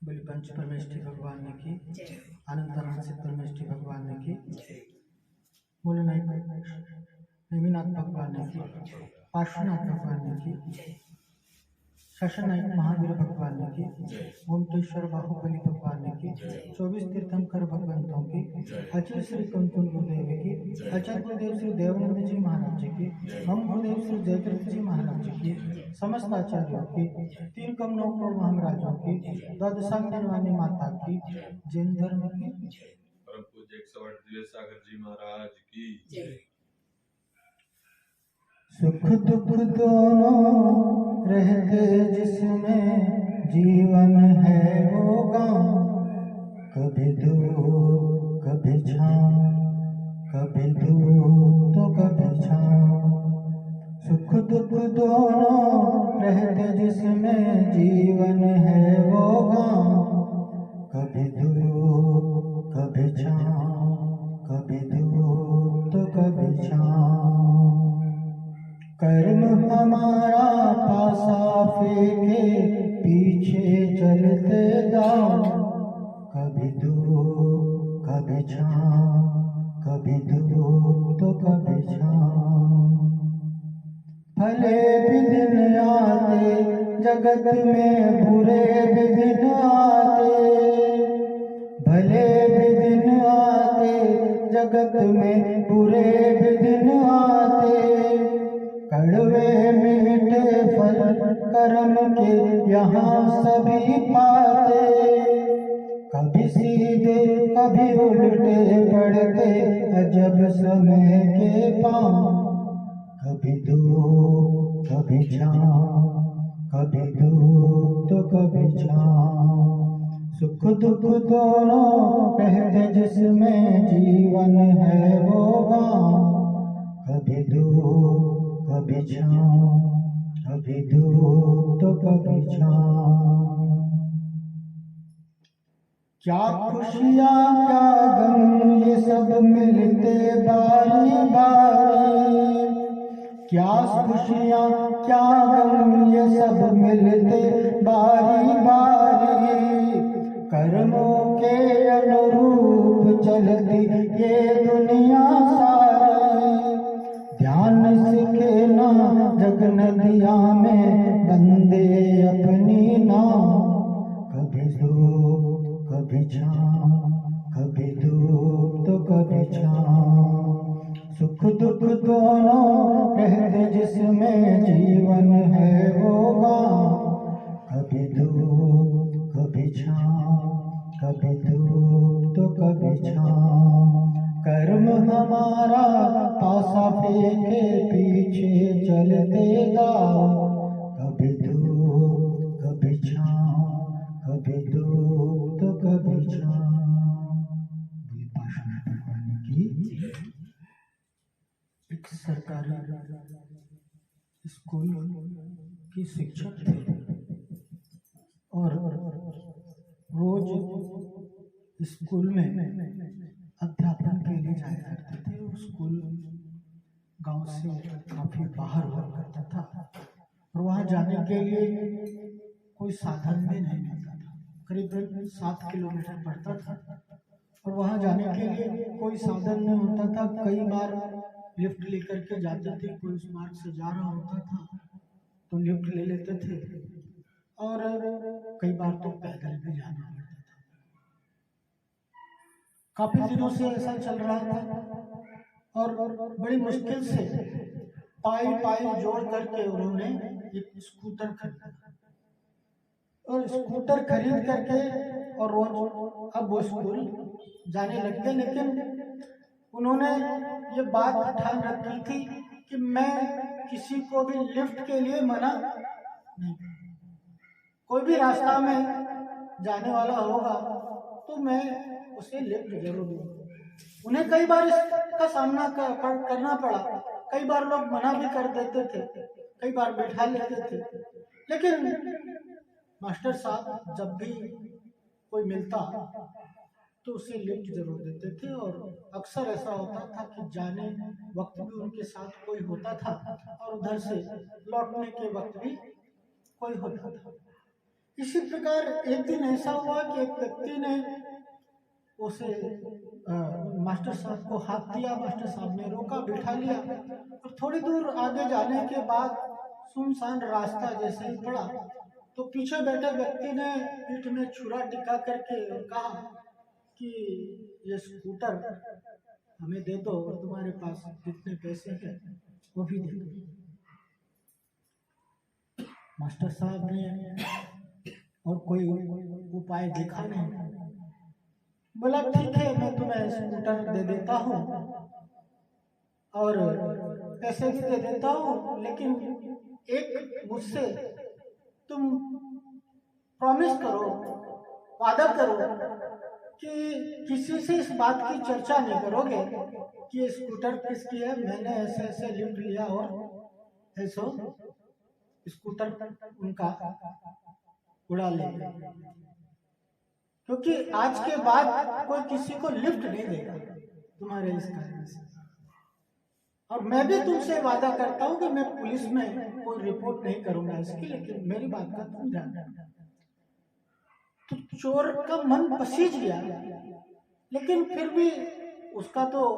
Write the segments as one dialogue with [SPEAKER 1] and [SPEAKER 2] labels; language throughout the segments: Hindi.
[SPEAKER 1] बलि पंच परमेष्ठी भगवान ने की, अनंत से परमेष्ठी भगवान ने की, मूलनाथ नेमिनाथ भगवान ने की, पार्श्वनाथ भगवान ने की, शशनायक महावीर भगवान ने की, गोमतेश्वर बाहुबली भगवान ने की, 24 तीर्थंकर भगवंतों की, अचल श्री कुंतुल गुरुदेव की, अचल गुरुदेव श्री देवानंद जी महाराज जी की, हम गुरुदेव श्री जयतीर्थ जी महाराज जी की, समस्त आचार्यों की, 3 करोड़ महाराजों की, द्वादशांग निर्वाणी माता की, जैन धर्म की,
[SPEAKER 2] परम पूज्य 108 दिव्य सागर जी महाराज की।
[SPEAKER 1] सुख दुख दोनों रहते जिसमें जीवन है वो गाँव, कभी धूप कभी छाँव, कभी धूप तो कभी छाँव। सुख दुख दोनों रहते जिसमें जीवन है वो गाँव, कभी धूप कभी छाँव, कभी धूप तो कभी छाँव। कर्म हमारा पासा फेंके पीछे चलते दाव, कभी धूप कभी छाँव, कभी धूप तो कभी छाँव। भले भी दिन आते जगत में बुरे भी दिन आते, भले भी दिन आते जगत में बुरे भी दिन आते, कड़वे मीठे फल कर्म के यहाँ सभी पाते, कभी सीधे कभी उल्टे पड़ते अजब समय के पाँव, कभी धूप कभी छाँव, कभी धूप तो कभी छाँव। सुख दुख दोनों रहते जिसमें जीवन है वो गाँव, कभी धूप कभी छाँव, कभी धूप तो कभी छाँव। क्या खुशियाँ क्या गम ये सब मिलते बारी बारी, क्या खुशियाँ क्या गम ये सब मिलते बारी बारी, कर्मों के अनुरूप चलती ये दुनिया सारी, ध्यान सीखे ना जग नदिया में बंदे अपनी नाव, कभी धूप कभी छाँव, कभी धूप तो कभी छाँव। सुख दुख दोनों रहते जिसमें जीवन है वो गाँव, कभी धूप कभी छाँव, कभी धूप तो कभी छाँव। कर्म हमारा पासा फेंके पीछे चलते दाव, कभी धूप कभी छाँव, कभी धूप तो कभी छाँव। एक सरकारी स्कूल की शिक्षक थे और रोज स्कूल में अध्यापन के लिए जाया करते थे। और स्कूल गांव से काफी बाहर हुआ करता था और वहां जाने के लिए कोई साधन भी नहीं मिलता था। करीब 7 किलोमीटर पड़ता था और वहां जाने के लिए कोई साधन नहीं होता था। कई बार लिफ्ट लेकर के जाते थे, कोई उस मार्ग से जा रहा होता था तो लिफ्ट ले लेते थे और कई बार तो पैदल भी जाना पड़ता था। काफी दिनों से ऐसा चल रहा था और बड़ी मुश्किल से पाई पाई जोड़ करके उन्होंने एक स्कूटर खरीदा और स्कूटर खरीद करके और रोज अब वो स्कूल जाने लग गए। लेकिन उन्होंने ये बात ठान रखी थी कि मैं किसी को भी लिफ्ट के लिए मना नहीं, कोई भी रास्ता में जाने वाला होगा तो मैं उसे लिफ्ट जरूर दूंगा। उन्हें कई बार इसका सामना करना पड़ा, कई बार लोग मना भी कर देते थे, कई बार बैठा लेते थे, लेकिन मास्टर साहब जब भी कोई मिलता तो उसे लिफ्ट जरूर देते थे। और अक्सर ऐसा होता था कि जाने वक्त भी उनके साथ कोई होता था और उधर से लौटने के वक्त भी कोई होता था। इसी प्रकार एक दिन ऐसा हुआ कि एक व्यक्ति ने उसे मास्टर साहब को हाथ दिया। मास्टर साहब ने रोका, बिठा लिया और थोड़ी दूर आगे जाने के बाद सुनसान रास्ता जैसे ही पड़ा तो पीछे बैठे व्यक्ति ने पीठ में छुरा टिका करके कहा कि ये स्कूटर हमें दे दो और तुम्हारे पास जितने पैसे हैं वो भी दे दो। मास्टर साहब ने और कोई उपाय देखा नहीं, बोला ठीक है मैं तुम्हें स्कूटर दे देता हूँ और पैसे भी दे देता हूँ, लेकिन एक मुझसे तुम प्रॉमिस करो, वादा करो कि किसी से इस बात की चर्चा नहीं करोगे कि ये स्कूटर किसकी है, मैंने ऐसे ऐसे लिफ्ट लिया और ऐसो स्कूटर उनका उड़ा ले, क्योंकि आज के बाद कोई किसी को लिफ्ट नहीं देगा तुम्हारे इस कारण से। और मैं भी तुमसे वादा करता हूं कि मैं पुलिस में कोई रिपोर्ट नहीं करूंगा इसकी, लेकिन मेरी बात का तुम ध्यान रखना। तो चोर का मन पसीज गया, लेकिन फिर भी उसका तो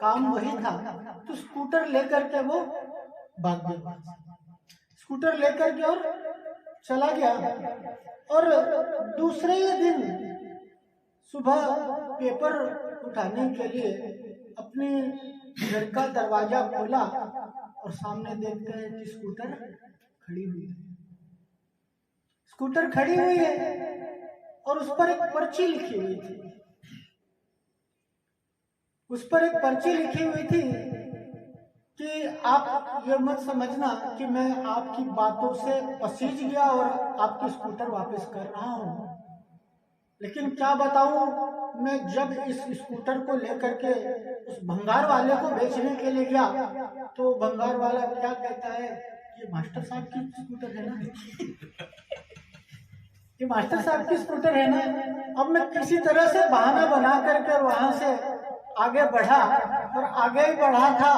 [SPEAKER 1] काम वही था, तो स्कूटर लेकर के वो भाग गया। स्कूटर लेकर के और चला गया और दूसरे ही दिन सुबह पेपर उठाने के लिए अपने घर का दरवाजा खोला और सामने देखते हैं कि स्कूटर खड़ी हुई है। स्कूटर खड़ी हुई है और उस पर एक पर्ची लिखी हुई थी। उस पर एक पर्ची लिखी हुई थी कि आप ये मत समझना कि मैं आपकी बातों से पसीज गया और आपकी स्कूटर वापस कर रहा हूँ, लेकिन क्या बताऊं, मैं जब इस स्कूटर को लेकर के उस भंगार वाले को बेचने के लिए गया तो भंगार वाला क्या कहता है, ये मास्टर साहब की स्कूटर है ना, ये मास्टर साहब की स्कूटर है ना। अब मैं किसी तरह से बहाना बना करके वहां से आगे बढ़ा और आगे ही बढ़ा था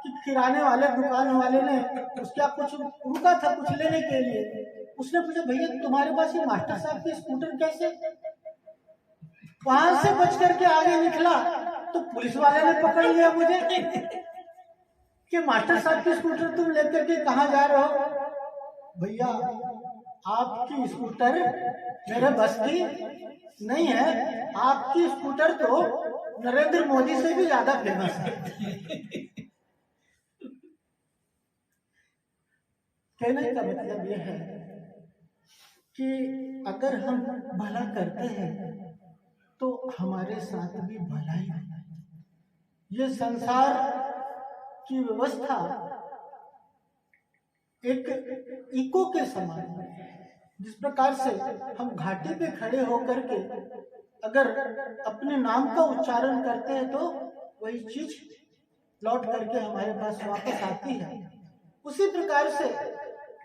[SPEAKER 1] कि किराने वाले दुकान वाले ने उसका कुछ रुका था कुछ लेने के लिए। उसने पूछा भैया तुम्हारे पास ये मास्टर साहब की स्कूटर कैसे? वहां से बच करके आगे निकला तो पुलिस वाले ने पकड़ लिया मुझे कि मास्टर साहब की स्कूटर तुम लेकर के कहाँ जा रहे हो? भैया आपकी स्कूटर मेरे बस की नहीं है, आपकी स्कूटर तो नरेंद्र मोदी से भी ज्यादा फेमस है। कहने का मतलब यह है कि अगर हम भला करते हैं तो हमारे साथ भी भला ही होता है। ये संसार की व्यवस्था एक इको के समान है। जिस प्रकार से हम घाटी पे खड़े होकर के अगर अपने नाम का उच्चारण करते हैं तो वही चीज लौट करके हमारे पास वापस आती है, उसी प्रकार से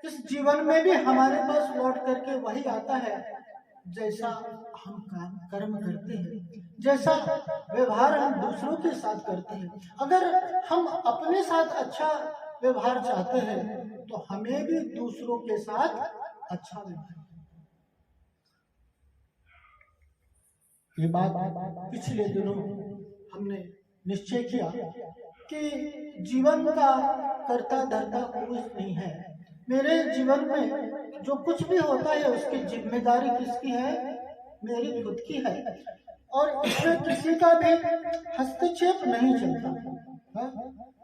[SPEAKER 1] इस जीवन में भी हमारे पास लौट करके वही आता है जैसा हम काम कर्म करते हैं, जैसा व्यवहार हम दूसरों के साथ करते हैं। अगर हम अपने साथ अच्छा व्यवहार चाहते हैं तो हमें भी दूसरों के साथ अच्छा व्यवहार। ये बात पिछले दिनों हमने निश्चय किया कि जीवन का करता धरता कोई नहीं है। मेरे जीवन में जो कुछ भी होता है उसकी जिम्मेदारी किसकी है? मेरी खुद की है, और इसमें किसी का भी हस्तक्षेप नहीं चलता।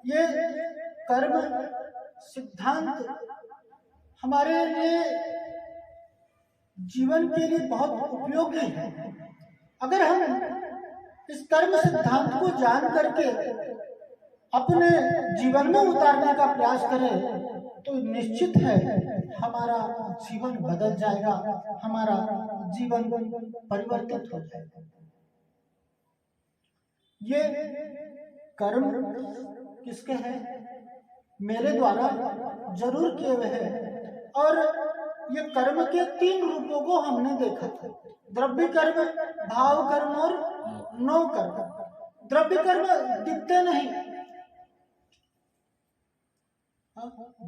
[SPEAKER 1] ये कर्म सिद्धांत हमारे लिए जीवन के लिए बहुत उपयोगी है। अगर हम इस कर्म सिद्धांत को जान करके अपने जीवन में उतारने का प्रयास करें तो निश्चित है हमारा जीवन बदल जाएगा, हमारा जीवन परिवर्तित हो जाएगा। ये कर्म किसके हैं? मेरे द्वारा जरूर किए हुए हैं। और ये कर्म के 3 रूपों को हमने देखा था, द्रव्य कर्म, भाव कर्म और नो कर्म। द्रव्य कर्म दिखते नहीं,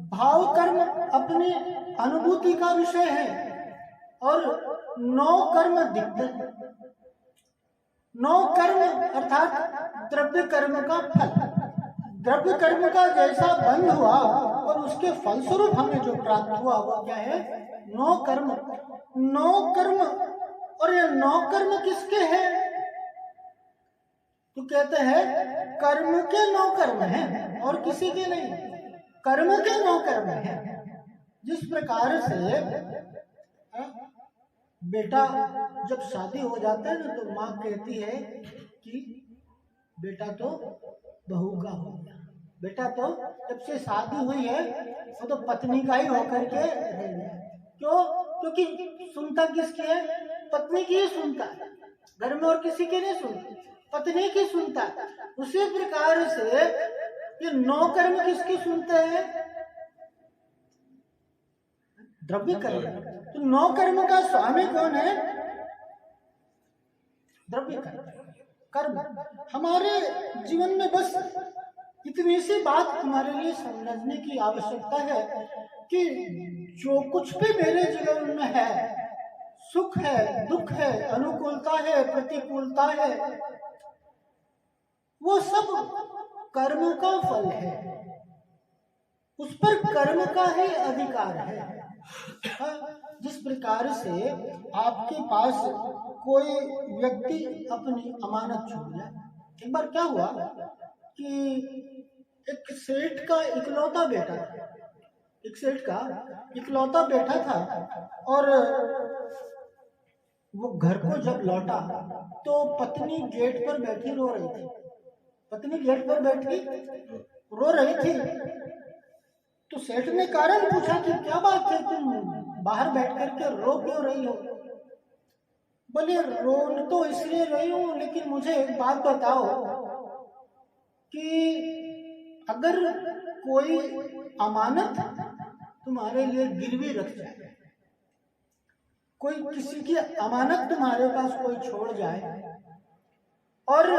[SPEAKER 1] भाव कर्म अपनी अनुभूति का विषय है, और 9 कर्म दिखते हैं। 9 कर्म अर्थात द्रव्य कर्म का फल, द्रव्य कर्म का जैसा बंध हुआ और उसके फलस्वरूप हमें जो प्राप्त हुआ वो क्या है? 9 कर्म। 9 कर्म, और ये 9 कर्म किसके हैं? तो कहते हैं कर्म के 9 कर्म हैं और किसी के नहीं, कर्म के 9 कर्म हैं। जिस प्रकार से बेटा जब शादी हो जाता है ना तो माँ कहती है कि बेटा तो बहू का हो गया, बेटा तो जब से शादी हुई है वो तो पत्नी का ही होकर के रह गया। क्यों? क्योंकि सुनता किसकी है? पत्नी की ही सुनता है, घर में और किसी की नहीं सुनता, पत्नी की सुनता है। उसी प्रकार से ये 9 कर्म किसकी सुनते हैं? द्रव्य कर्म। तो 9 कर्म का स्वामी कौन है? द्रव्य कर्म। हमारे जीवन में बस इतनी सी बात हमारे लिए समझने की आवश्यकता है कि जो कुछ भी मेरे जीवन में है, सुख है, दुख है, अनुकूलता है, प्रतिकूलता है, वो सब कर्म का फल है, उस पर कर्म का ही अधिकार है। जिस प्रकार से आपके पास कोई व्यक्ति अपनी अमानत छोड़ जाए। एक बार क्या हुआ कि एक सेठ का इकलौता बेटा था, एक सेठ का इकलौता बेटा था, और वो घर को जब लौटा तो पत्नी गेट पर बैठी रो रही थी। पत्नी गेट पर बैठी रो रही थी। तो सेठ ने कारण पूछा कि क्या बात है, तुम बाहर बैठ करके रो क्यों रही हो? बोले रो तो इसलिए रही हूं, लेकिन मुझे एक बात बताओ कि अगर कोई अमानत तुम्हारे लिए गिरवी रख जाए, कोई किसी की अमानत तुम्हारे पास कोई छोड़ जाए और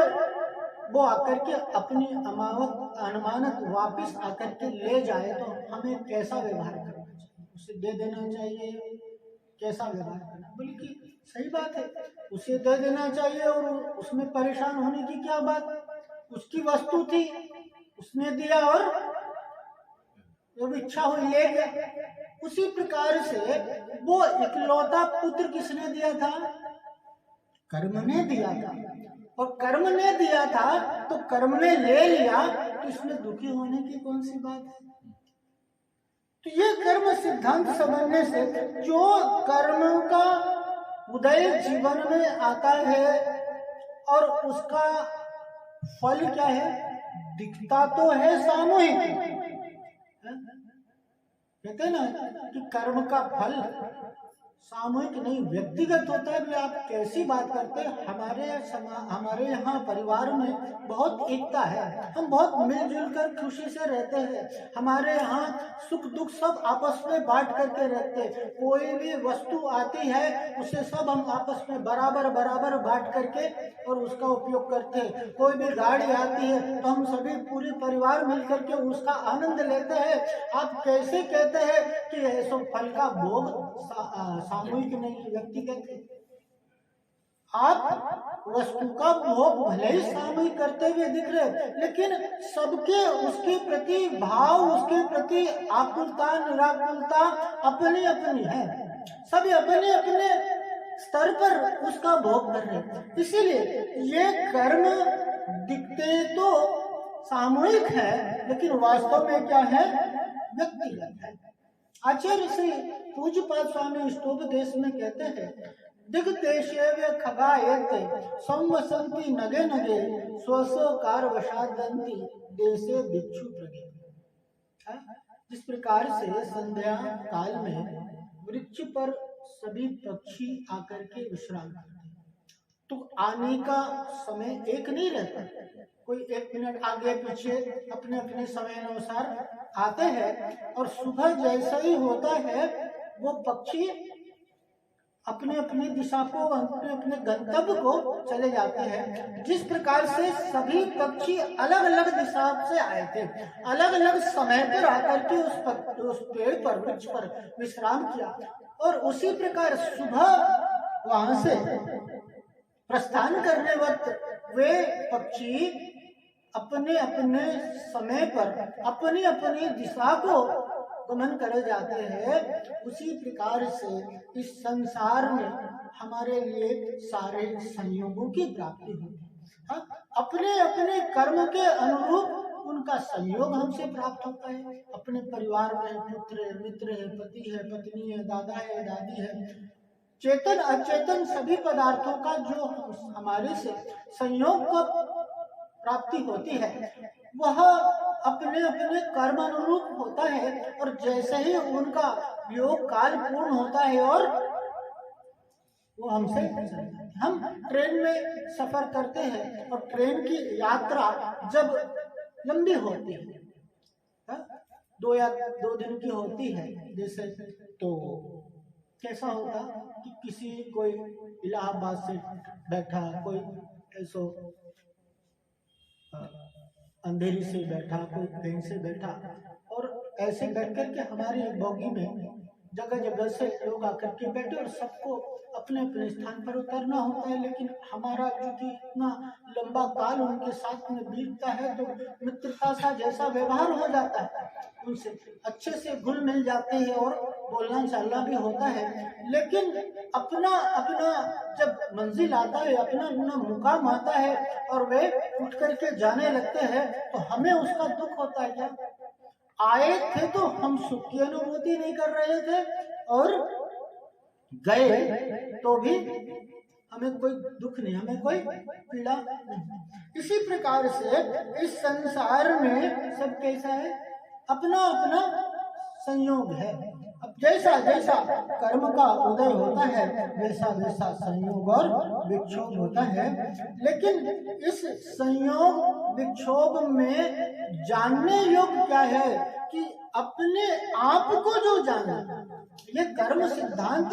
[SPEAKER 1] वो आकर के अपनी अमानत वापस आकर के ले जाए, तो हमें कैसा व्यवहार करना चाहिए? उसे दे देना चाहिए? कैसा व्यवहार करना? बोले कि सही बात है, उसे दे देना चाहिए, और उसमें परेशान होने की क्या बात? उसकी वस्तु थी, उसने दिया और जब इच्छा हुई ले गया। उसी प्रकार से वो इकलौता पुत्र किसने दिया था? कर्म ने दिया था, और कर्म ने दिया था तो कर्म ने ले लिया, तो इसमें दुखी होने की कौन सी बात है? तो ये कर्म सिद्धांत समझने से जो कर्म का उदय जीवन में आता है और उसका फल क्या है? दिखता तो है सामूहिक, कहते हैं ना कि कर्म का फल सामूहिक नहीं व्यक्तिगत होता है। बोले आप कैसी बात करते हैं? हमारे यहाँ परिवार में बहुत एकता है, हम बहुत मिलजुल कर खुशी से रहते हैं, हमारे यहाँ सुख दुख सब आपस में बांट करके रहते हैं। कोई भी वस्तु आती है उसे सब हम आपस में बराबर बराबर बांट करके और उसका उपयोग करते हैं। कोई भी गाड़ी आती है तो हम सभी पूरे परिवार मिल करके उसका आनंद लेते हैं। आप कैसे कहते हैं कि ऐसा फल का भोग सामूहिक नहीं, व्यक्तिगत है? आप वस्तु का भोग भले ही सामूहिक करते हुए दिख रहे, लेकिन सबके उसके प्रति भाव, उसके प्रति आकुलता निराकुलता अपनी अपनी है, सभी अपने अपने स्तर पर उसका भोग कर रहे। इसीलिए ये कर्म दिखते तो सामूहिक है, लेकिन वास्तव में क्या है? व्यक्तिगत है। आचार्य श्री पूज्यपाद स्वामी स्तोपदेश में कहते हैं, दिग्देशे खगायते संवसंति नगे नगे स्वस्वकार वशादंति देशे भिक्षु प्रगे। जिस प्रकार से संध्या काल में वृक्ष पर सभी पक्षी आकर के विश्राम करते हैं, तो आने का समय एक नहीं रहता, कोई 1 मिनट आगे पीछे अपने अपने समय अनुसार आते हैं, और सुबह जैसा ही होता है वो पक्षी अपने अपनी दिशा को, अपने अपने गंतव्य को चले जाते हैं। जिस प्रकार से सभी पक्षी अलग अलग दिशा से आए थे, अलग अलग समय पर आकर के उस पेड़ पर, वृक्ष पर विश्राम किया, और उसी प्रकार सुबह वहां से प्रस्थान करने वक्त वे पक्षी अपने अपने समय पर अपनी अपनी दिशा को गमन करे जाते हैं। उसी प्रकार से इस संसार में हमारे लिए सारे संयोगों की प्राप्ति होती है। अपने अपने कर्म के अनुरूप उनका संयोग हमसे प्राप्त होता है। अपने परिवार में पुत्र है, मित्र है, पति है, पत्नी है, दादा है, दादी है, चेतन अचेतन सभी पदार्थों का जो हमारे से संयोग का प्राप्ति होती है वह अपने अपने कर्म अनुरूप होता है। और जैसे ही उनका योग काल पूर्ण होता है और वो हमसे हम ट्रेन में सफर करते हैं और ट्रेन की यात्रा जब लंबी होती है, 2 दिन की होती है जैसे, तो कैसा होता कि किसी कोई इलाहाबाद से बैठा, कोई ऐसो अंधेरी से बैठा, कोई कहीं से बैठा, और ऐसे बैठ करके हमारी बोगी में जगह जगह से लोग आकर के बैठे और सबको अपने अपने स्थान पर उतरना होता है। लेकिन हमारा क्योंकि इतना लंबा काल उनके साथ में बीतता है तो मित्रता सा जैसा व्यवहार हो जाता है, उनसे अच्छे से घुल मिल जाते हैं और बोलना चालना भी होता है। लेकिन अपना अपना जब मंजिल आता है, अपना अपना मुकाम आता है और वे उठ करके जाने लगते हैं तो हमें उसका दुख होता है। क्या आए थे तो हम सुख की अनुभूति नहीं कर रहे थे और गए तो भी हमें कोई दुख नहीं, हमें कोई पीड़ा नहीं। इसी प्रकार से इस संसार में सब कैसा है, अपना अपना संयोग है। अब जैसा जैसा कर्म का उदय होता है वैसा वैसा संयोग और विक्षोभ होता है। लेकिन इस संयोग विक्षोभ में जानने योग्य क्या है कि अपने आप को जो जाना, ये कर्म सिद्धांत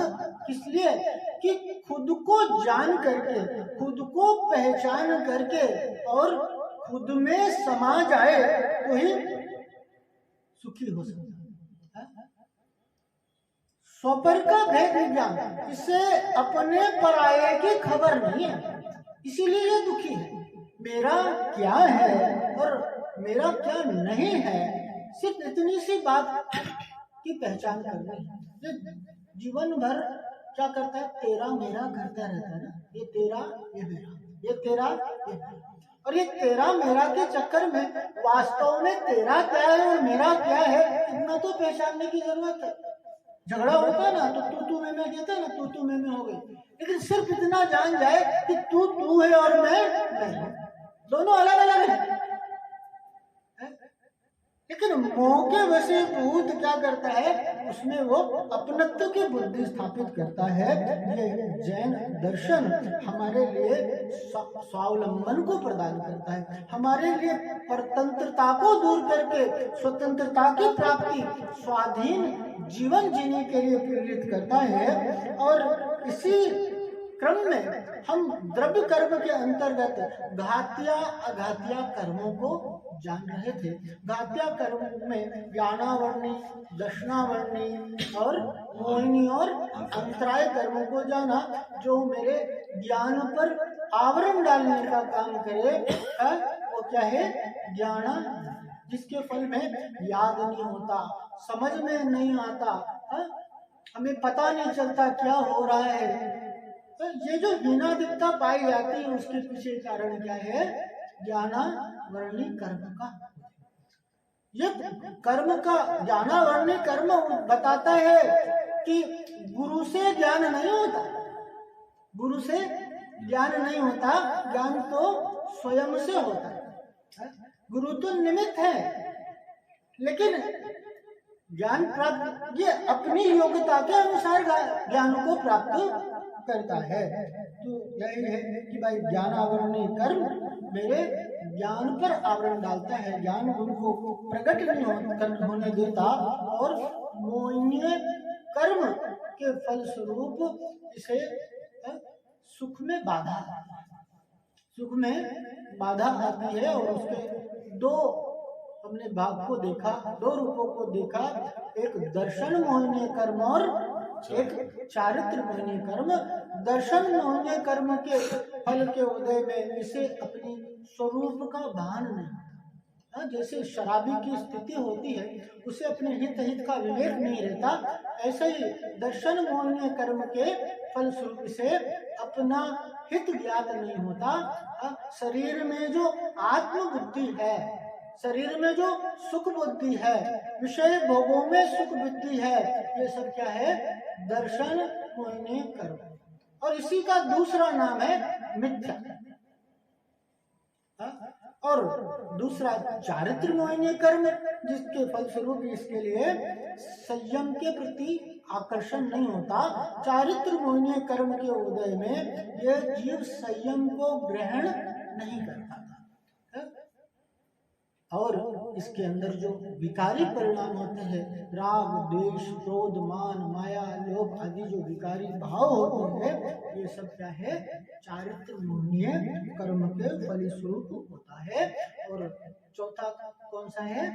[SPEAKER 1] किस लिए कि खुद को जान करके, खुद को पहचान करके और खुद में समा जाए तो ही सुखी हो सकता है। स्वपर का भेद विज्ञान, इसे अपने पराये की खबर नहीं है, इसीलिए ये दुखी है। मेरा क्या है और मेरा क्या नहीं है, सिर्फ इतनी सी बात की पहचान करनी है। ये जीवन भर क्या करता है, तेरा मेरा करता रहता है ना, ये तेरा ये मेरा, ये तेरा ये मेरा। और ये तेरा मेरा के चक्कर में वास्तव में तेरा क्या है और मेरा क्या है इतना तो पहचानने की जरूरत है। झगड़ा होता है ना तो तू मैं कहते हैं ना, तू मैं हो गई। लेकिन सिर्फ इतना जान जाए कि तू है और मैं, दोनों अलग अलग है। लेकिन मोह के वशीभूत क्या करता है, उसमें वो अपनत्व की बुद्धि स्थापित करता है। ये जैन दर्शन हमारे लिए स्वावलंबन को प्रदान करता है, हमारे लिए परतंत्रता को दूर करके स्वतंत्रता की प्राप्ति, स्वाधीन जीवन जीने के लिए प्रेरित करता है। और इसी क्रम में हम द्रव्य कर्म के अंतर्गत घात्या अघात्या कर्मों को जान रहे थे। घात्या कर्म में ज्ञानावर्णी, दर्शनावर्णी और मोहिनी और अंतराय कर्मों को जाना, जो मेरे ज्ञान पर आवरण डालने का काम करे। वो क्या है, ज्ञाना, जिसके फल में याद नहीं होता, समझ में नहीं आता, हमें पता नहीं चलता क्या हो रहा है। तो ये जो हीनादिकता पाई जाती है उसके पीछे कारण क्या है, ज्ञानावर्णी कर्म का। ये कर्म का ज्ञानावर्णी कर्म बताता है कि गुरु से ज्ञान नहीं होता, गुरु से ज्ञान नहीं होता, ज्ञान तो स्वयं से होता है। गुरु तो निमित्त है, लेकिन ज्ञान प्राप्त ये अपनी योग्यता के अनुसार ज्ञान को प्राप्त करता है। तो यही है कि भाई ज्ञानावरणी कर्म मेरे ज्ञान पर आवरण डालता है, ज्ञान गुण को प्रकट नहीं होने देता, और मोहिनीय कर्म के फल स्वरूप इसे सुख में बाधा आती है। और उसके दो हमने भाग को देखा, दो रूपों को देखा, एक दर्शन मोहिनीय कर्म और एक चारित्र मोहिनी कर्म, दर्शन मोहिनी कर्म के फल के उदय में इसे अपनी स्वरूप का भान नहीं। जैसे शराबी की स्थिति होती है, उसे अपने हित का विवेक नहीं रहता, ऐसे ही दर्शन मोहिनी कर्म के फलस्वरूप से अपना हित ज्ञात नहीं होता। शरीर में जो आत्म बुद्धि है, शरीर में जो सुख बुद्धि है, विषय भोगों में सुख बुद्धि है, ये सब क्या है? दर्शन मोहिनी कर्म। और इसी का दूसरा नाम है मिथ्या। और दूसरा चारित्र मोहिनी कर्म, जिसके फलस्वरूप इसके लिए संयम के प्रति आकर्षण नहीं होता। चारित्र मोहिनी कर्म के उदय में यह जीव संयम को ग्रहण नहीं करता और इसके अंदर जो विकारी परिणाम होते हैं, राग, द्वेष, क्रोध, मान, माया, लोभ आदि जो विकारी भाव होते हैं, ये सब क्या है? चारित्र मोहिनी कर्म के फलस्वरूप होता है। और चौथा कौन सा है?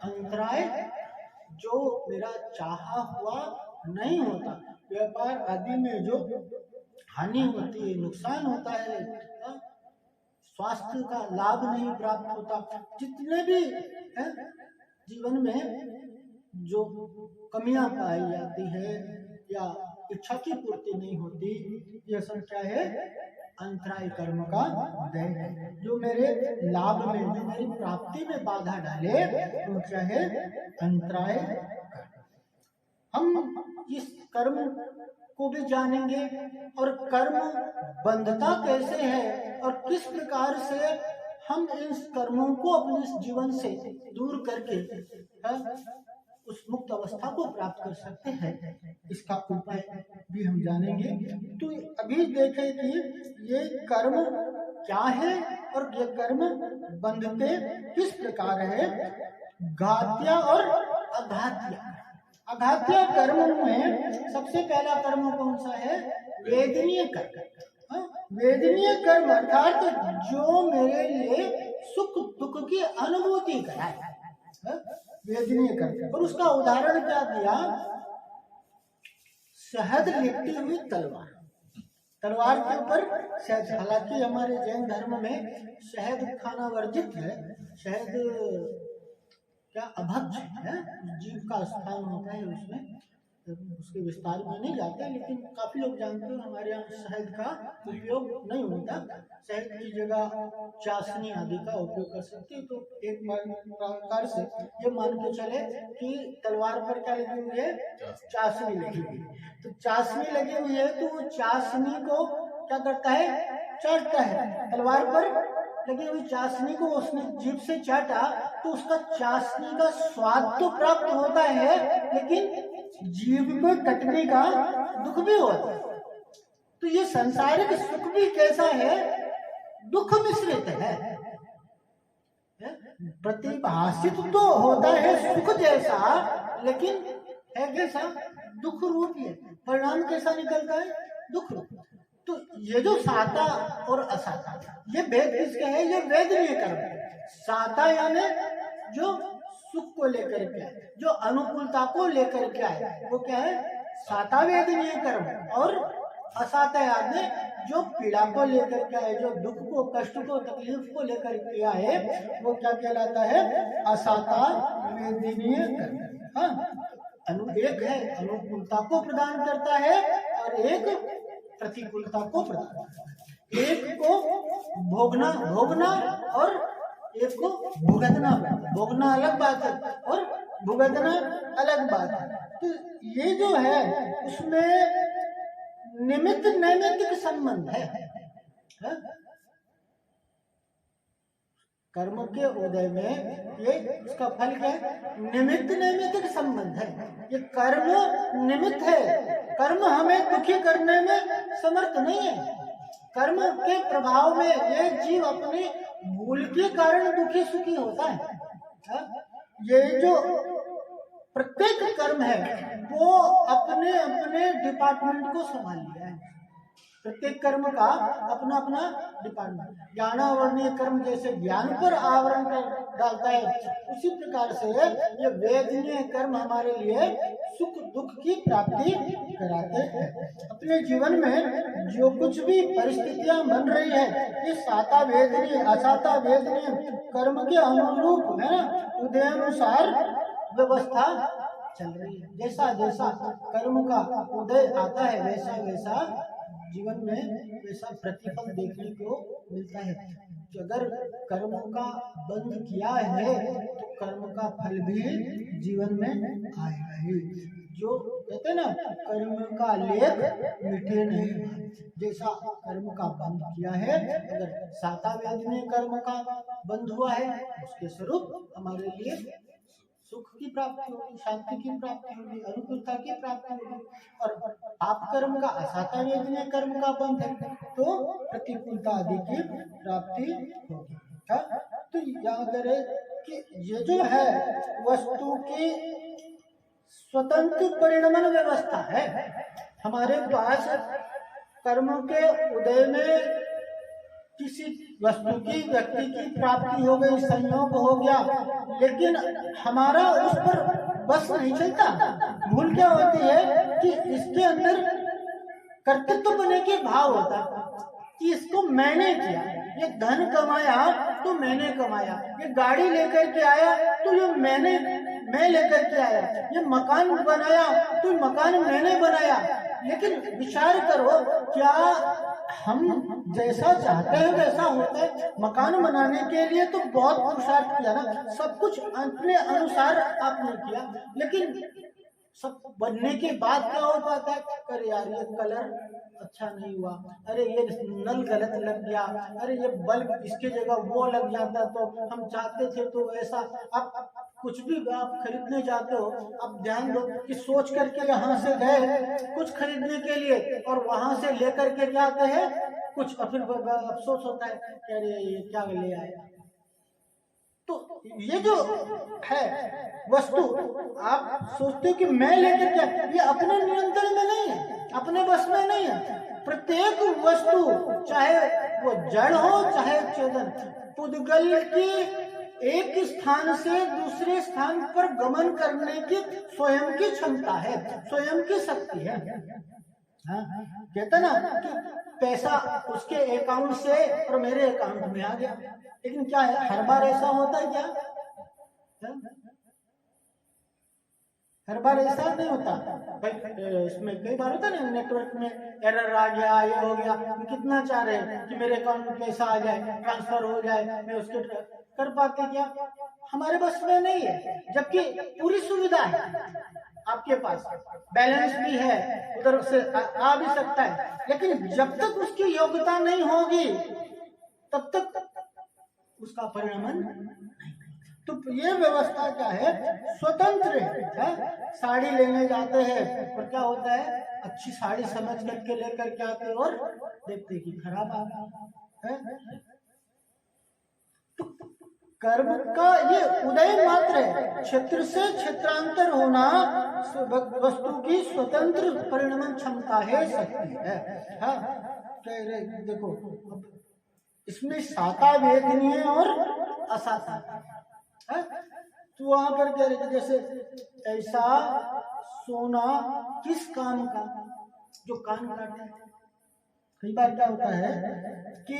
[SPEAKER 1] अंतराय, जो मेरा चाहा हुआ नहीं होता। व्यापार आदि में जो हानि होती है, नुकसान होता है, स्वास्थ्य का लाभ नहीं प्राप्त होता, जितने भी है जीवन में जो कमियां पाई जाती है या इच्छा की पूर्ति नहीं होती, ये सब क्या है? अंतराय कर्म का उदय है। जो मेरे लाभ में, जो मेरी प्राप्ति में बाधा डाले, वो क्या है? अंतराय कर्म। हम इस कर्म को भी जानेंगे और कर्म बंधता कैसे है और किस प्रकार से हम इस कर्मों को अपने जीवन से दूर करके उस मुक्त अवस्था को प्राप्त कर सकते हैं, इसका उपाय भी हम जानेंगे। तो अभी देखें कि ये कर्म क्या है और ये कर्म बंधते किस प्रकार है। घात्या और अघात्या। अघात्य कर्म में सबसे पहला कर्म कौन सा है? वेदनीय कर्म। वेदनीय कर्म अर्थात जो मेरे लिए सुख दुख की अनुभूति कराए, वेदनीय कर्म। और उसका उदाहरण क्या दिया? शहद लिपटी हुई तलवार। तलवार के ऊपर शहद, हालांकि हमारे जैन धर्म में शहद खाना वर्जित है। शहद क्या अभक्ष है, जीव का स्थान होता है उसमें, उसके विस्तार में नहीं जाते, लेकिन काफी लोग जानते हैं हमारे यहाँ शहद का उपयोग नहीं होता। शहद की जगह चाशनी आदि का उपयोग कर सकते हैं। तो एक प्रकार से ये मान के चले कि तलवार पर क्या लगी हुई है? चाशनी लगी हुई है। तो चाशनी लगी हुई है तो वो चाशनी को क्या करता है? चाटता है। तलवार पर लगी हुई चाशनी को उसने जीभ से चाटा तो उसका चाशनी का स्वाद तो प्राप्त होता है, लेकिन जीभ में कटने का दुख भी होता है। तो ये संसारिक सुख भी कैसा है? दुख मिश्रित है। प्रतिभाषित तो होता है सुख जैसा, लेकिन है कैसा? दुख रूप है। परिणाम कैसा निकलता है? दुख रूप। तो ये जो साता और असाता, ये भेद किसके है? ये वेदनीय कर्म है। साता यानी जो सुख को लेकर के, जो अनुकूलता को लेकर के आए, वो क्या है? साता वेदनीय कर्म। और असाता यानी जो पीड़ा को लेकर के आए, जो दुख को, कष्ट को, तकलीफ को लेकर के आए, वो क्या कहलाता है? असाता वेदनीय कर्म। हाँ, एक है अनुकूलता को प्रदान करता है और एक प्रतिकूलता को प्रदान करता है। एक को भोगना और एक को भुगतना। भोगना अलग बात है और भुगतना अलग बात है। तो ये जो है उसमें निमित्त नैमित्तिक संबंध है। कर्म के उदय में ये उसका फल क्या है? निमित्त नैमित्तिक संबंध है। ये कर्म निमित्त है। कर्म हमें दुखी करने में समर्थ नहीं है। कर्म के प्रभाव में ये जीव अपने भूल के कारण दुखी सुखी होता है। ये जो प्रत्येक कर्म है वो अपने अपने डिपार्टमेंट को संभाल लिया है। प्रत्येक कर्म का अपना अपना डिपार्टमेंट। ज्ञानावरणीय कर्म जैसे ज्ञान पर आवरण डालता है, उसी प्रकार से ये वेदनीय कर्म हमारे लिए सुख दुख की प्राप्ति कराते हैं। अपने जीवन में जो कुछ भी परिस्थितियां बन रही है, ये साता वेदनीय असाता वेदनीय कर्म के अनुरूप है ना, उदयानुसार व्यवस्था चल रही है। जैसा जैसा कर्म का उदय आता है, वैसा वैसा जीवन में वैसा प्रतिफल देखने को मिलता है। अगर कर्म का बंध किया है तो कर्म का फल भी जीवन में आएगा ही। जो कहते हैं ना, कर्म का लेख मीठे नहीं, जैसा कर्म का बंध किया है, अगर साता वेद में कर्म का बंध हुआ है, उसके स्वरूप हमारे लिए सुख की प्राप्ति होगी, शांति की प्राप्ति होगी, अनुकूलता की प्राप्ति होगी। और पाप कर्म का असाता वेदनीय कर्म का बंध है तो प्रतिकूलता आदि की प्राप्ति होगी। तो याद करें कि ये जो है वस्तु की स्वतंत्र परिणमन व्यवस्था है। हमारे पास कर्म के उदय में किसी वस्तु की व्यक्ति की प्राप्ति हो गई, संयोग हो गया, लेकिन हमारा उस पर बस नहीं चलता। भूल क्या होती है कि इसके अंदर कर्तृत्व बने के भाव होता कि इसको मैंने किया, ये धन कमाया तो मैंने कमाया, ये गाड़ी लेकर के आया तो ये मैं लेकर के आया, ये मकान बनाया तो मकान मैंने बनाया। लेकिन विचार करो, क्या हम जैसा चाहते हैं वैसा होता है? मकान बनाने के लिए तो बहुत पुरुषार्थ किया ना, सब कुछ अपने अनुसार आपने किया, लेकिन सब बनने के बाद क्या हो पाता है? अरे यार ये कलर अच्छा नहीं हुआ, अरे ये नल गलत लग गया, अरे ये बल्ब इसके जगह वो लग जाता तो हम चाहते थे तो ऐसा। आप कुछ भी आप खरीदने जाते हो, आप ध्यान दो कि सोच करके यहाँ से गए कुछ खरीदने के लिए और वहां से लेकर के क्या आते हैं कुछ, और फिर अफसोस होता है कि अरे ये क्या ले आए। तो ये जो है वस्तु, आप सोचते हो कि मैं लेकर क्या, ये अपने नियंत्रण में नहीं है, अपने बस में नहीं है। प्रत्येक वस्तु चाहे वो जड़ हो चाहे चेतन, पुद्गल की एक स्थान से दूसरे स्थान पर गमन करने की स्वयं की क्षमता है, स्वयं की शक्ति है। कहते ना कि पैसा उसके अकाउंट से और मेरे अकाउंट में आ गया, लेकिन क्या है हर बार ऐसा होता है क्या? हर बार ऐसा नहीं होता भाई। इसमें कई बार होता है ना, नेटवर्क में एरर आ गया, ये हो गया, हम कितना चाह रहे हैं कि मेरे अकाउंट में पैसा आ जाए, ट्रांसफर हो जाए, मैं उसके कर पाते क्या? हमारे बस में नहीं है, जबकि पूरी सुविधा है आपके पास, बैलेंस भी है, उधर से आ भी सकता है, लेकिन जब तक उसकी योग्यता नहीं होगी तब तक उसका परिणाम नहीं। तो ये व्यवस्था क्या है? स्वतंत्र है। साड़ी लेने जाते हैं और क्या होता है, अच्छी साड़ी समझ करके लेकर के आते हैं और देखते कि खराब आ गया है। तो कर्म का ये उदय मात्र है, क्षेत्र से क्षेत्रांतर होना वस्तु की स्वतंत्र परिणमन क्षमता है, शक्ति है। हाँ, देखो इसमें साता वेदनीय और असाता है। तो वहां पर कह रहे जैसे ऐसा सोना किस काम का जो कान काटे। कई बार क्या होता है कि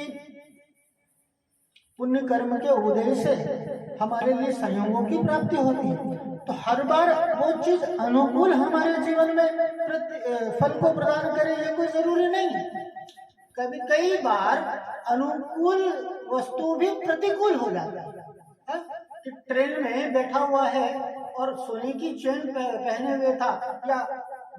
[SPEAKER 1] पुण्य कर्म के उदय से हमारे लिए संयोगों की प्राप्ति होती है, तो हर बार वो चीज अनुकूल हमारे जीवन में फल को प्रदान करे ये कोई जरूरी नहीं है। कभी कई बार अनुकूल वस्तु भी प्रतिकूल हो जाता है। कि ट्रेन में बैठा हुआ है और सोने की चेन पहने हुए था, या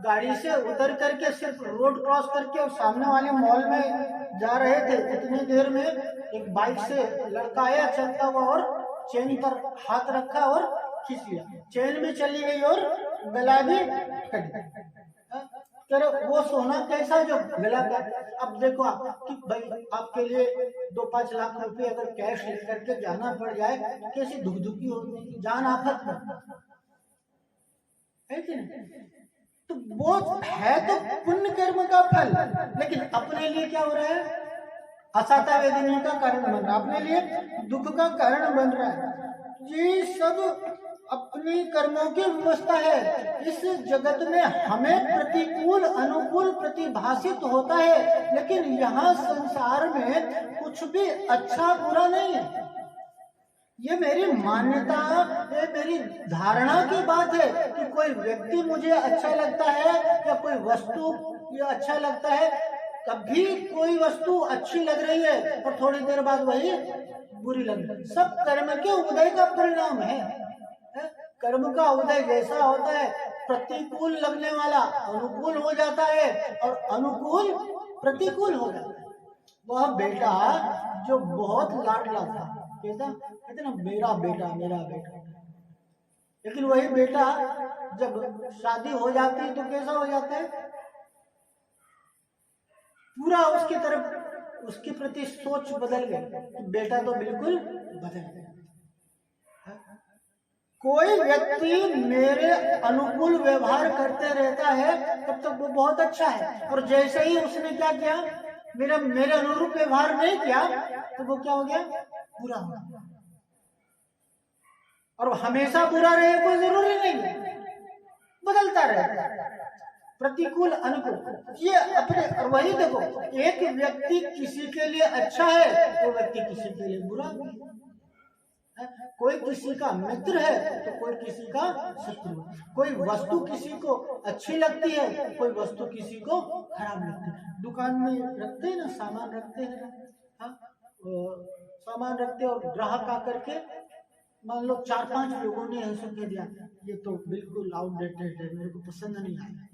[SPEAKER 1] गाड़ी से उतर करके सिर्फ रोड क्रॉस करके और सामने वाले मॉल में जा रहे थे, इतनी देर में एक बाइक से लड़का आया चलता हुआ और चेन पर हाथ रखा और खींच लिया, चेन भी चली गई और गला भी कट गया। वो सोना कैसा जो गला का। अब देखो आप कि भाई आपके लिए 2-5 लाख रुपए अगर कैश लेकर के जाना पड़ जाए, कैसी धुकधुकी होती, जान आफत है कि नहीं? तो वो है तो पुण्य कर्म का फल, लेकिन अपने लिए क्या हो रहा है? असाता वेदनीय का कारण बन रहा है, अपने लिए दुख का कारण बन रहा है। ये सब अपनी कर्मों की व्यवस्था है। इस जगत में हमें प्रतिकूल अनुकूल प्रतिभाषित होता है, लेकिन यहाँ संसार में कुछ भी अच्छा बुरा नहीं है। ये मेरी मान्यता, ये मेरी धारणा की बात है कि कोई व्यक्ति मुझे अच्छा लगता है या कोई वस्तु ये अच्छा लगता है। कभी कोई वस्तु अच्छी लग रही है और थोड़ी देर बाद वही बुरी लग रही है। सब कर्म के उदय का परिणाम है। कर्म का उदय जैसा होता है, प्रतिकूल लगने वाला अनुकूल हो जाता है और अनुकूल प्रतिकूल हो जाता है। वह बेटा जो बहुत लाडला था, कहते ना मेरा बेटा मेरा बेटा, लेकिन वही बेटा जब शादी हो जाती है तो कैसा हो जाता है, पूरा उसकी तरफ उसके प्रति सोच बदल गई। बेटा तो बिल्कुल बदल गया। कोई व्यक्ति मेरे अनुकूल व्यवहार करते रहता है तब तक वो बहुत अच्छा है, और जैसे ही उसने क्या किया, मेरे अनुरूप व्यवहार नहीं किया तो वो क्या हो गया, बुरा हो गया। और हमेशा बुरा रहे कोई जरूरी नहीं है, बदलता रहता है, प्रतिकूल अनुकूल। ये अपने, और वही देखो, एक व्यक्ति किसी के लिए अच्छा है तो व्यक्ति किसी के लिए बुरा है। कोई किसी का मित्र है तो कोई किसी का शत्रु। कोई वस्तु किसी को अच्छी लगती है, कोई वस्तु किसी को खराब लगती है। दुकान में रखते हैं ना, सामान रखते हैं, सामान रखते और ग्राहक आकर के मान लो 4-5 लोगों ने ऐसा कह दिया ये तो बिल्कुल आउटडेटेड है, मेरे को पसंद नहीं आया,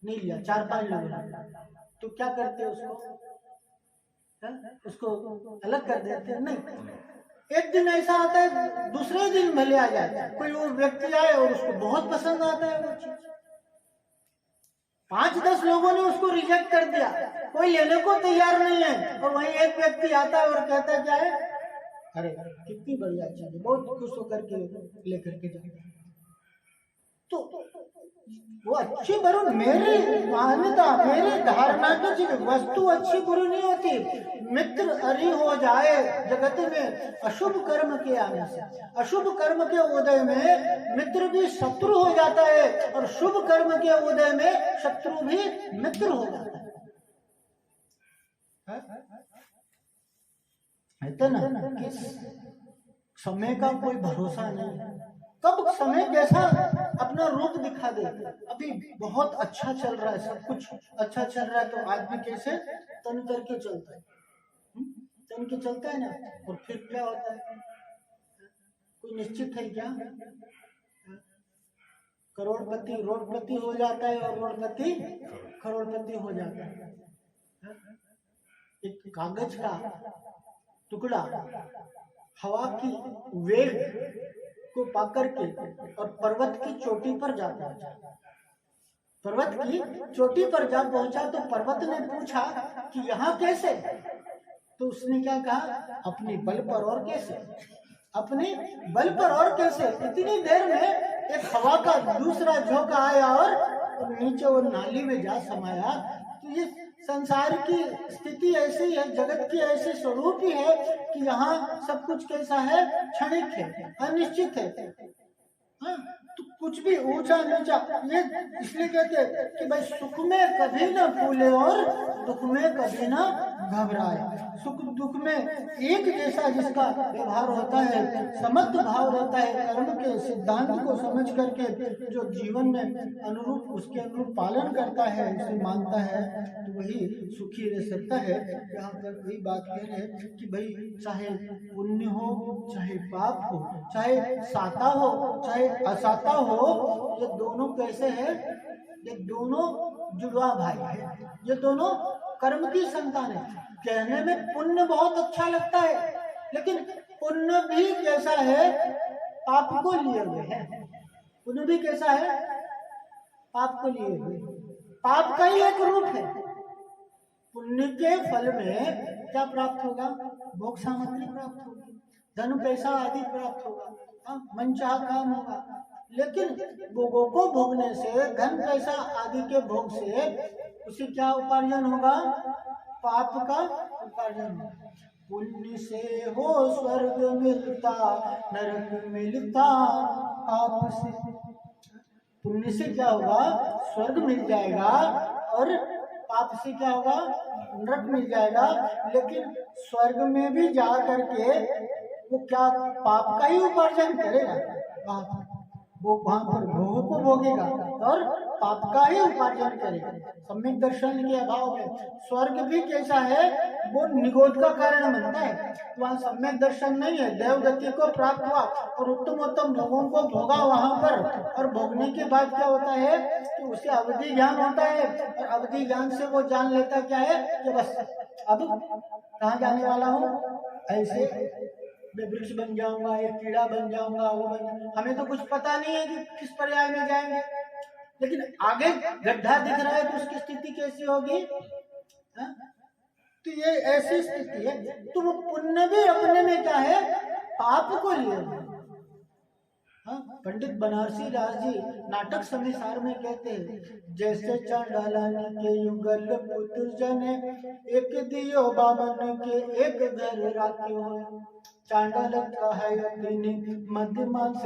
[SPEAKER 1] नहीं लिया। 4-5 लोगों ने, तो क्या करते हैं उसको अलग कर देते हैं। नहीं, एक दिन ऐसा आता है, दूसरे दिन भले आ जाए, कोई वो व्यक्ति आए और उसको बहुत पसंद आता है वो चीज। 5-10 लोगों ने उसको रिजेक्ट कर दिया, कोई लेने को तैयार नहीं है, और वहीं एक व्यक्ति आता है और कहता है क्या है, अरे कितनी बढ़िया चीज है, बहुत खुश होकर के लेकर के जाता है। तो वो अच्छी बुरी मेरी मान्यता, मेरी धारणा की चीज, वस्तु अच्छी बुरी नहीं होती। मित्र अरि हो जाए जगत में अशुभ कर्म के आने से, अशुभ कर्म के उदय में मित्र भी शत्रु हो जाता है, और शुभ कर्म के उदय में शत्रु भी मित्र हो जाता है ना। किस समय का कोई भरोसा नहीं है, कब समय कैसा अपना रूप दिखा दे। अभी बहुत अच्छा चल रहा है, सब कुछ अच्छा चल रहा है, तो आदमी कैसे तन करके चलता है, तन के चलता है ना, और फिर क्या होता है, कोई निश्चित है क्या, करोड़पति रोडपति हो जाता है और रोडपति करोड़पति हो जाता है। एक कागज का टुकड़ा हवा की वेग को पाकर के और पर्वत की चोटी पर जा पहुंचा। पर्वत की चोटी पर जा पहुंचा तो पर्वत ने पूछा कि यहाँ कैसे, तो उसने क्या कहा, अपने बल पर और कैसे, अपने बल पर और कैसे। इतनी देर में एक हवा का दूसरा झोंका आया और नीचे वो नाली में जा समाया। तो ये संसार की स्थिति ऐसी है, जगत की ऐसी स्वरूप ही है कि यहाँ सब कुछ कैसा है, क्षणिक है, अनिश्चित है। हाँ, तो कुछ भी ऊंचा नीचा, ये इसलिए कहते हैं कि भाई सुख में कभी ना फूले और दुख में कभी ना घबराए। सुख दुख में एक जैसा जिसका व्यवहार होता है, समत्व भाव रहता है, कर्म के सिद्धांत को समझ करके जो जीवन में अनुरूप उसके अनुरूप पालन करता है, उसे मानता है, तो वही सुखी रह सकता है। यहाँ पर वही बात कह रहे हैं कि भाई चाहे पुण्य हो चाहे पाप हो, चाहे साता हो चाहे असाता हो, ये दोनों कैसे है, ये दोनों जुड़वा भाई है, ये दोनों कर्म की संतान है। कहने में पुण्य बहुत अच्छा लगता है, लेकिन पुण्य भी कैसा है, पाप को लिए हुए है। पुण्य भी कैसा है, पाप को लिए हुए, पाप का ही एक रूप है। पुण्य के फल में क्या प्राप्त होगा, भोग सामग्री प्राप्त होगी, धन पैसा आदि प्राप्त होगा, मनचाहा काम होगा। लेकिन भोगों को भोगने से, धन पैसा आदि के भोग से उसे क्या उपार्जन होगा, पाप का उपार्जन होगा। पुण्य से हो स्वर्ग मिलता, नरक मिलता पाप से। पुण्य से क्या होगा, स्वर्ग मिल जाएगा, और पाप से क्या होगा, नरक मिल जाएगा। लेकिन स्वर्ग में भी जा करके वो क्या पाप का ही उपार्जन करेगा, वो वहां पर भोगों को भोगेगा और पाप का ही उपार्जन करेगा। सम्यक दर्शन के अभाव में स्वर्ग भी कैसा है, वो निगोद का कारण बनता है। वहाँ सम्यक दर्शन नहीं है, देव गति को प्राप्त हुआ और उत्तम उत्तम भोगों को भोगा वहां पर, और भोगने के बाद क्या होता है कि उसे अवधि ज्ञान होता है, और अवधि ज्ञान से वो जान लेता क्या है कि बस अब कहाँ जाने वाला हूँ, ऐसे मैं वृक्ष बन जाऊंगा, एक कीड़ा बन जाऊंगा, वो बन जाऊंगा। हमें तो कुछ पता नहीं है कि किस पर्याय में जाएंगे, लेकिन आगे गड्ढा दिख रहा है तो उसकी स्थिति कैसी होगी, हा? तो ये ऐसी स्थिति है। तो वो पुण्य भी अपने में क्या है, पाप को लिए। पंडित बनारसी दास जी नाटक समिसार में कहते हैं, जैसे चांडालानी के युगल पुत्र जने, एक दियो बामन के एक घर राख्यो। चांडाल कहायो तिनि मद मांस,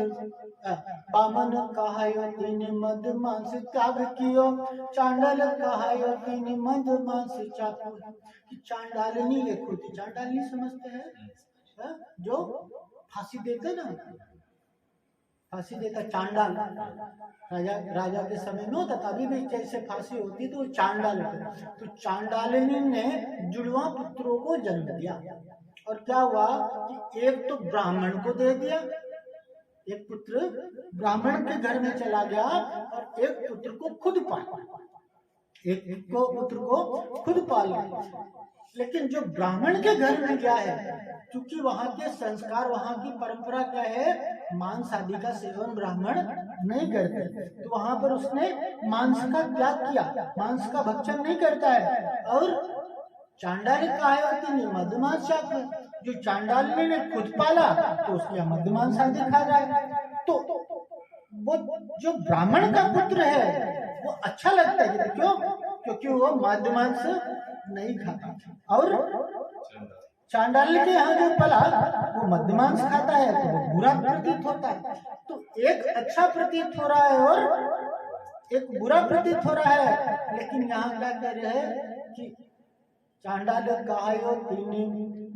[SPEAKER 1] बामन कहायो तिनि मद मांस त्याग कियो। चांडाल कहायो तिनि मद मांस चाखो। चांडालनी एक होती, चांडालनी समझते हैं, जो फांसी देते ना, फांसी देता चांडाल। राजा के समय में होता, तभी भी जैसे फांसी होती तो चांडाल होता। तो चांडालिनी ने जुड़वा पुत्रों को जन्म दिया, और क्या हुआ कि एक तो ब्राह्मण को दे दिया, एक पुत्र ब्राह्मण के घर में चला गया, और एक पुत्र को खुद पाला, एक को पुत्र को खुद पाला। लेकिन जो ब्राह्मण के घर में गया है, क्योंकि वहाँ के संस्कार, वहाँ की परंपरा क्या है, मांस आदि का सेवन ब्राह्मण नहीं करते, तो वहाँ पर उसने मांस का त्याग किया, मांस का भक्षण नहीं करता है। और चांडाल कहायो तिनि मद मांस चाखो, जो चांडालिनी ने खुद पाला तो उसके मद मांस आदि खा रहा है। तो वो जो ब्राह्मण का पुत्र है वो अच्छा लगता है, क्यों, क्योंकि वो मद मांस नहीं खाता। और चांडाल के यहाँ जो पला वो मद मांस खाता है, तो वो बुरा प्रतीत होता है। तो एक अच्छा प्रतीत हो रहा है और एक बुरा प्रतीत हो रहा है। लेकिन यहाँ क्या कह रहे हैं कि चांडाल कहायो तिनि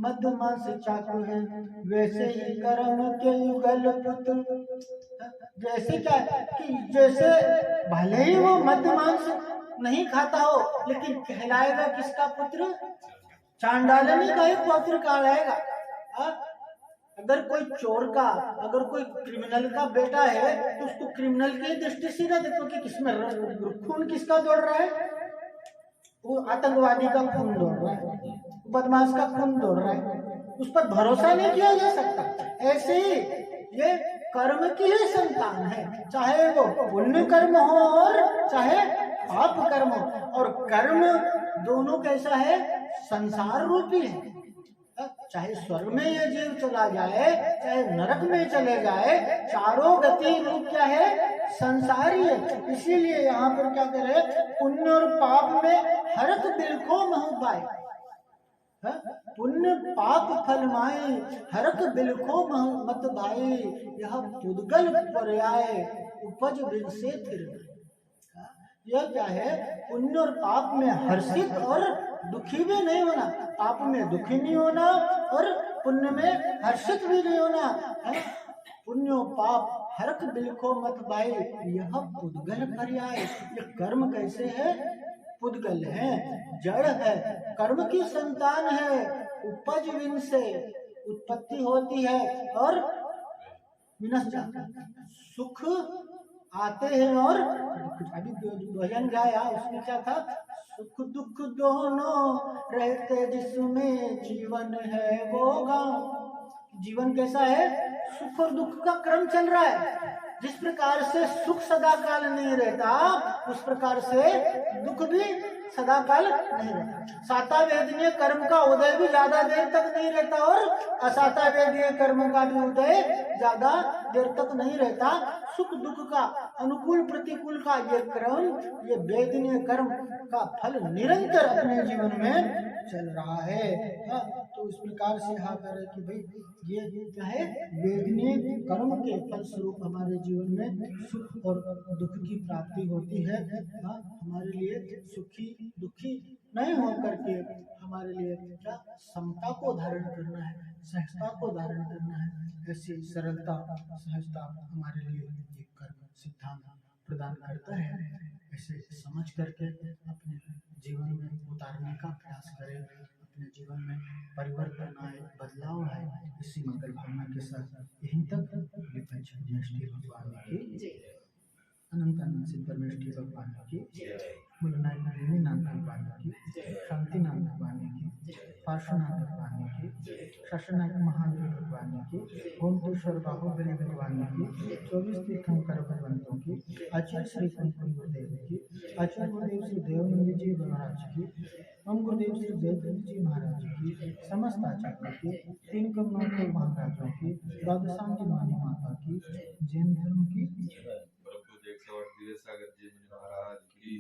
[SPEAKER 1] मद मांस चाखो है, वैसे ही कर्म के युगल पुत्र। जैसे क्या कि जैसे भले ही वो मद मांस नहीं खाता हो, लेकिन कहलाएगा किसका पुत्र, चांडालिनी का एक पुत्र कहलाएगा। अगर कोई चोर का, अगर कोई क्रिमिनल का बेटा है तो उसको क्रिमिनल की दृष्टि से ना देखो कि किसमें खून किसका दौड़ रहा है, वो आतंकवादी का खून दौड़ रहा है, बदमाश का खून दौड़ रहा है, उस पर भरोसा नहीं किया जा सकता। ऐसे ही ये कर्म की ही संतान है, चाहे वो पुण्य कर्म हो और चाहे पाप कर्म हो। और कर्म दोनों कैसा है, संसार रूपी है। चाहे स्वर्ग में ये जीव चला जाए, चाहे नरक में चले जाए, चारों गति रूप क्या है, संसारी है। इसीलिए यहाँ पर क्या करे, पुण्य और पाप में हरक बिलखो महु पाए, पुण्य पाप फल माई हरक बिलखो मत भाई। यह पुद्गल पर्याय उपज बिन से फिर। यह क्या है, पुण्य और पाप में हर्षित और दुखी भी नहीं होना, पाप में दुखी नहीं होना और पुण्य में हर्षित भी नहीं होना। पुण्य पाप हरक बिलखो मत भाई, यह पुद्गल पर्याय। ये कर्म कैसे है, पुद्गल है, जड़ है, कर्म की संतान है, उपज विन से उत्पत्ति होती है और विनश जाता है। सुख आते हैं और अभी भजन गाया उसमें क्या था, सुख दुख दोनों रहते जिसमें जीवन है वो गाँव। जीवन कैसा है, सुख और दुख का क्रम चल रहा है। जिस प्रकार से सुख सदा काल नहीं रहता, उस प्रकार से दुख भी सदा काल नहीं रहता। साता वेदनीय कर्म का उदय भी ज्यादा देर तक नहीं रहता और असाता वेदनीय कर्म का भी उदय ज्यादा देर तक नहीं रहता। सुख दुख का, अनुकूल प्रतिकूल का ये क्रम, ये वेदनीय कर्म का फल निरंतर अपने जीवन में चल रहा है। तो इस प्रकार से यहाँ पर है कि भाई ये क्या है, वेदनीय कर्म के फल स्वरूप हमारे जीवन में सुख और दुख की प्राप्ति होती है। हमारे लिए सुखी दुखी नहीं हो करके हमारे लिए क्या समता को धारण करना है, सहजता को धारण करना है। ऐसी सरलता सहजता हमारे लिए एक कर्म सिद्धांत प्रदान करता है। ऐसे समझ करके अपने जीवन में उतारने का प्रयास करें, अपने जीवन में परिवर्तन आए, बदलाव आए, इसी मंगल भावना के साथ यहीं तक भगवान की अनंत अनंत सिद्ध परमेष्ठी भगवान की, मूलनाथ नाथ भगवान की, शांतिनाथ भगवान की, पार्श्वनाथ भगवान की, शासनाथ महावीर भगवान की, ओमकेश्वर बाहुबली भगवान की, 24 तीर्थंकर भगवंतों की, आचार्य श्री कुंकुम गुरुदेव की, आचार्य गुरुदेव श्री देवानंद जी महाराज की, ओम गुरुदेव श्री जयदेव जी महाराज की, समस्त आचार्यों की, 3 कमलों के महाराजों की, द्वादशांगी वाणी माता की, जैन धर्म की,
[SPEAKER 2] प्रभु 108 दिव्य सागर जी महाराज की।